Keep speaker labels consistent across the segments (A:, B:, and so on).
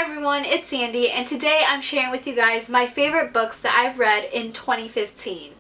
A: Hi everyone, it's Sandy, and today I'm sharing with you guys my favorite books that I've read in 2015.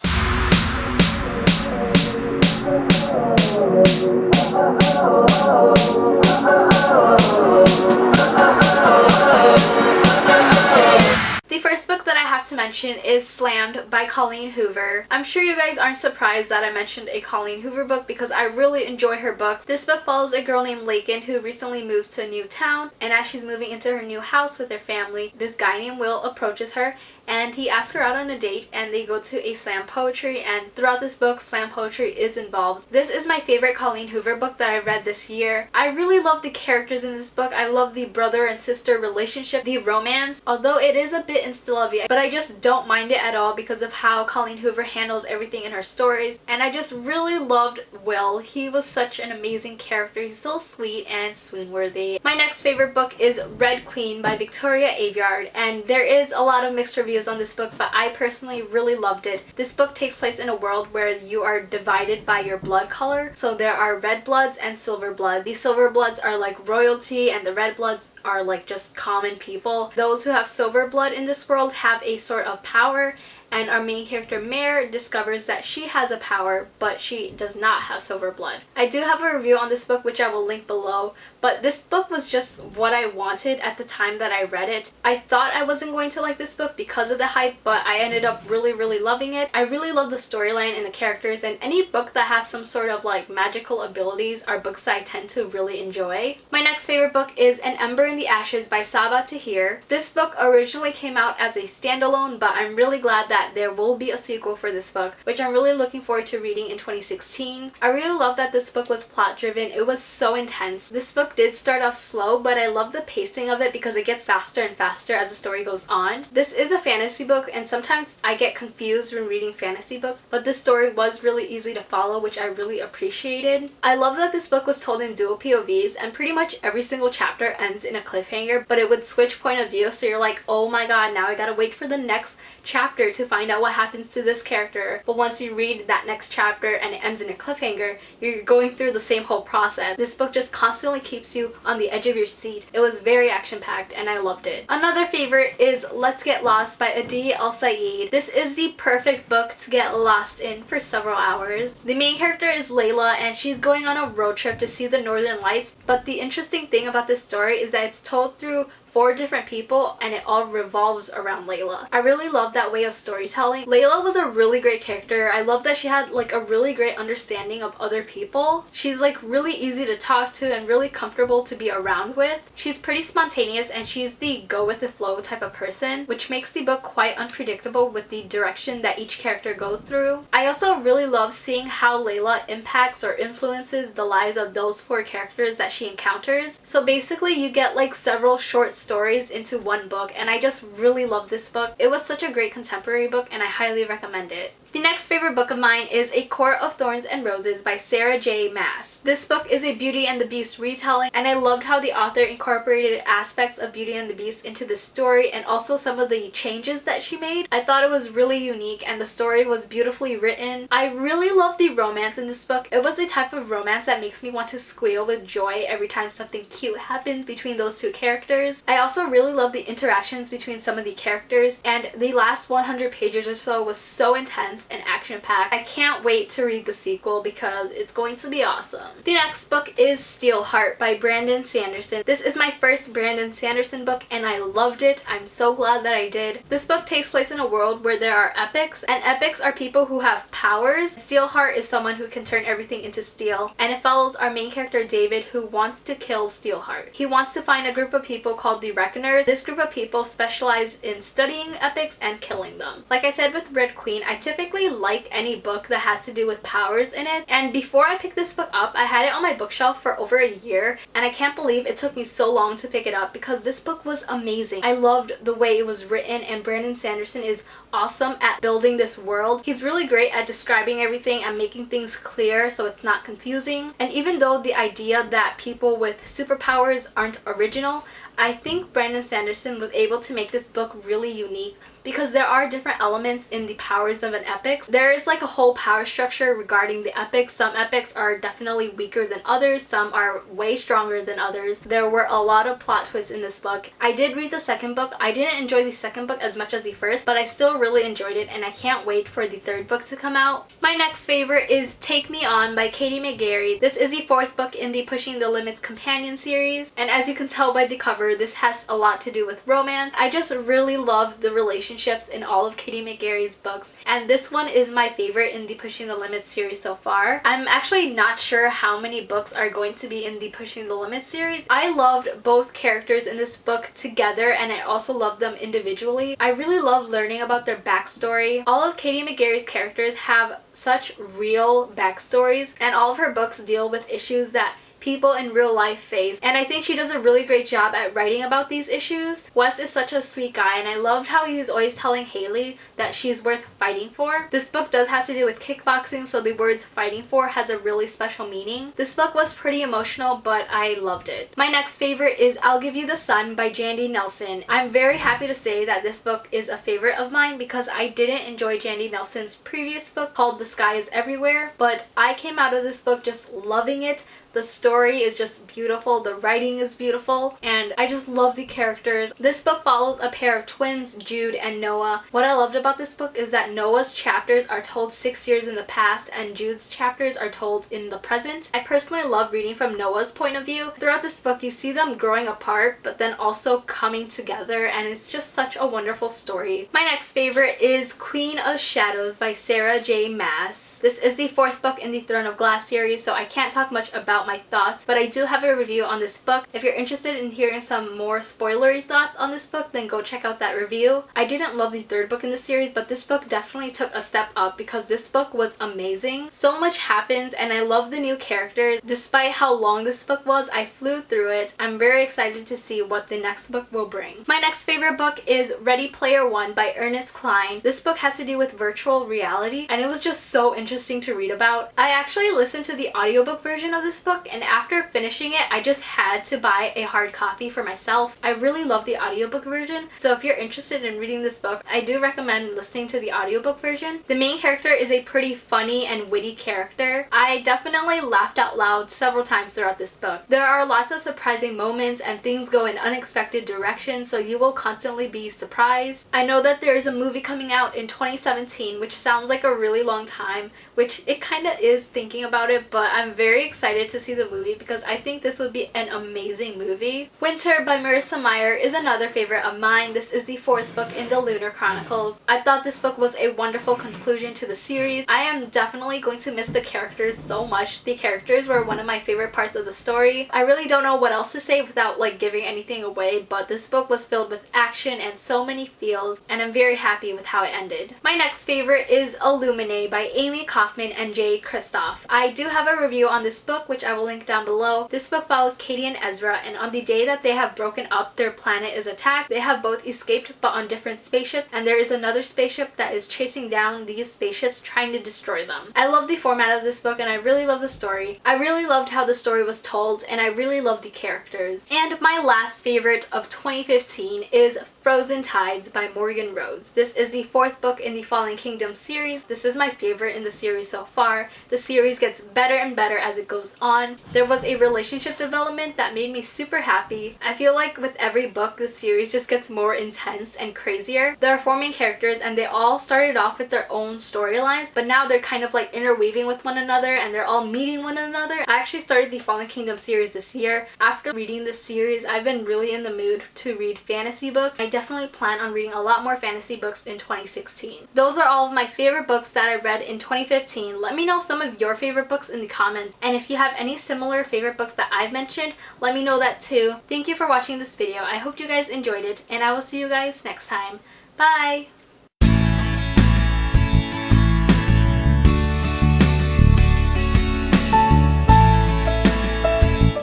A: The first book that I have to mention is Slammed by Colleen Hoover. I'm sure you guys aren't surprised that I mentioned a Colleen Hoover book because I really enjoy her books. This book follows a girl named Laken who recently moves to a new town, and as she's moving into her new house with her family, this guy named Will approaches her and he asks her out on a date, and they go to a slam poetry, and throughout this book slam poetry is involved. This is my favorite Colleen Hoover book that I read this year. I really love the characters in this book. I love the brother and sister relationship, the romance, although it is a bit insta-lovey, but I just don't mind it at all because of how Colleen Hoover handles everything in her stories. And I just really loved Will. He was such an amazing character. He's so sweet and swoon-worthy. My next favorite book is Red Queen by Victoria Aveyard, and there is a lot of mixed reviews on this book, but I personally really loved it. This book takes place in a world where you are divided by your blood color. So there are red bloods and silver blood. The silver bloods are like royalty and the red bloods are like just common people. Those who have silver blood in this world have a sort of power, and our main character Mare discovers that she has a power, but she does not have silver blood. I do have a review on this book which I will link below, but this book was just what I wanted at the time that I read it. I thought I wasn't going to like this book because of the hype, but I ended up really loving it. I really love the storyline and the characters, and any book that has some sort of like magical abilities are books that I tend to really enjoy. My next favorite book is An Ember in the Ashes by Sabaa Tahir. This book originally came out as a standalone, but I'm really glad that there will be a sequel for this book, which I'm really looking forward to reading in 2016. I really love that this book was plot driven. It was so intense. This book did start off slow, but I love the pacing of it because it gets faster and faster as the story goes on. This is a fantasy book, and sometimes I get confused when reading fantasy books, but this story was really easy to follow, which I really appreciated. I love that this book was told in dual POVs, and pretty much every single chapter ends in a cliffhanger, but it would switch point of view, so you're like, oh my god, now I gotta wait for the next chapter to find out what happens to this character. But once you read that next chapter and it ends in a cliffhanger, you're going through the same whole process. This book just constantly keeps you on the edge of your seat. It was very action-packed and I loved it. Another favorite is Let's Get Lost by Adi El-Said. This is the perfect book to get lost in for several hours. The main character is Layla, and she's going on a road trip to see the Northern Lights, but the interesting thing about this story is that it's told through 4 different people and it all revolves around Layla. I really love that way of storytelling. Layla was a really great character. I love that she had like a really great understanding of other people. She's like really easy to talk to and really comfortable to be around with. She's pretty spontaneous and she's the go with the flow type of person, which makes the book quite unpredictable with the direction that each character goes through. I also really love seeing how Layla impacts or influences the lives of those 4 characters that she encounters. So basically you get like several short stories into one book, and I just really love this book. It was such a great contemporary book and I highly recommend it. The next favorite book of mine is A Court of Thorns and Roses by Sarah J. Maas. This book is a Beauty and the Beast retelling, and I loved how the author incorporated aspects of Beauty and the Beast into the story and also some of the changes that she made. I thought it was really unique and the story was beautifully written. I really love the romance in this book. It was the type of romance that makes me want to squeal with joy every time something cute happens between those 2 characters. I also really love the interactions between some of the characters, and the last 100 pages or so was so intense and action-packed. I can't wait to read the sequel because it's going to be awesome. The next book is Steelheart by Brandon Sanderson. This is my first Brandon Sanderson book and I loved it. I'm so glad that I did. This book takes place in a world where there are epics, and epics are people who have powers. Steelheart is someone who can turn everything into steel, and it follows our main character David, who wants to kill Steelheart. He wants to find a group of people called the Reckoners. This group of people specialize in studying epics and killing them. Like I said with Red Queen, I typically like any book that has to do with powers in it, and before I picked this book up I had it on my bookshelf for over a year, and I can't believe it took me so long to pick it up because this book was amazing. I loved the way it was written, and Brandon Sanderson is awesome at building this world. He's really great at describing everything and making things clear so it's not confusing. And even though the idea that people with superpowers aren't original, I think Brandon Sanderson was able to make this book really unique because there are different elements in the powers of an epic. There is like a whole power structure regarding the epics. Some epics are definitely weaker than others, some are way stronger than others. There were a lot of plot twists in this book. I did read the second book. I didn't enjoy the second book as much as the first, but I still really enjoyed it and I can't wait for the third book to come out. My next favorite is Take Me On by Katie McGarry. This is the fourth book in the Pushing the Limits companion series, and as you can tell by the cover, this has a lot to do with romance. I just really love the relationships in all of Katie McGarry's books, and this one is my favorite in the Pushing the Limits series so far. I'm actually not sure how many books are going to be in the Pushing the Limits series. I loved both characters in this book together and I also loved them individually. I really love learning about their backstory. All of Katie McGarry's characters have such real backstories, and all of her books deal with issues that people in real life face, and I think she does a really great job at writing about these issues. Wes is such a sweet guy, and I loved how he was always telling Haley that she's worth fighting for. This book does have to do with kickboxing, so the words fighting for has a really special meaning. This book was pretty emotional, but I loved it. My next favorite is I'll Give You the Sun by Jandy Nelson. I'm very happy to say that this book is a favorite of mine because I didn't enjoy Jandy Nelson's previous book called The Sky is Everywhere, but I came out of this book just loving it. The story is just beautiful, the writing is beautiful, and I just love the characters. This book follows a pair of twins, Jude and Noah. What I loved about this book is that Noah's chapters are told 6 years in the past and Jude's chapters are told in the present. I personally love reading from Noah's point of view. Throughout this book, you see them growing apart, but then also coming together, and it's just such a wonderful story. My next favorite is Queen of Shadows by Sarah J. Maas. This is the fourth book in the Throne of Glass series, so I can't talk much about my thoughts, but I do have a review on this book. If you're interested in hearing some more spoilery thoughts on this book, then go check out that review. I didn't love the third book in the series, but this book definitely took a step up because this book was amazing. So much happens and I love the new characters. Despite how long this book was, I flew through it. I'm very excited to see what the next book will bring. My next favorite book is Ready Player One by Ernest Cline. This book has to do with virtual reality and it was just so interesting to read about. I actually listened to the audiobook version of this book, and after finishing it, I just had to buy a hard copy for myself. I really love the audiobook version, so if you're interested in reading this book, I do recommend listening to the audiobook version. The main character is a pretty funny and witty character. I definitely laughed out loud several times throughout this book. There are lots of surprising moments and things go in unexpected directions, so you will constantly be surprised. I know that there is a movie coming out in 2017, which sounds like a really long time, which it kind of is thinking about it, but I'm very excited to see the movie because I think this would be an amazing movie. Winter by Marissa Meyer is another favorite of mine. This is the fourth book in the Lunar Chronicles. I thought this book was a wonderful conclusion to the series. I am definitely going to miss the characters so much. The characters were one of my favorite parts of the story. I really don't know what else to say without like giving anything away, but this book was filled with action and so many feels, and I'm very happy with how it ended. My next favorite is Illuminae by Amy Kaufman and Jay Kristoff. I do have a review on this book, which I will link down below. This book follows Katie and Ezra, and on the day that they have broken up, their planet is attacked. They have both escaped but on different spaceships, and there is another spaceship that is chasing down these spaceships trying to destroy them. I love the format of this book and I really love the story. I really loved how the story was told and I really love the characters. And my last favorite of 2015 is Frozen Tides by Morgan Rhodes. This is the fourth book in the Fallen Kingdom series. This is my favorite in the series so far. The series gets better and better as it goes on. There was a relationship development that made me super happy. I feel like with every book, the series just gets more intense and crazier. There are four main characters and they all started off with their own storylines, but now they're kind of like interweaving with one another and they're all meeting one another. I actually started the Fallen Kingdom series this year. After reading this series, I've been really in the mood to read fantasy books. I definitely plan on reading a lot more fantasy books in 2016. Those are all of my favorite books that I read in 2015. Let me know some of your favorite books in the comments, and if you have any similar favorite books that I've mentioned, let me know that too. Thank you for watching this video. I hope you guys enjoyed it, and I will see you guys next time. Bye!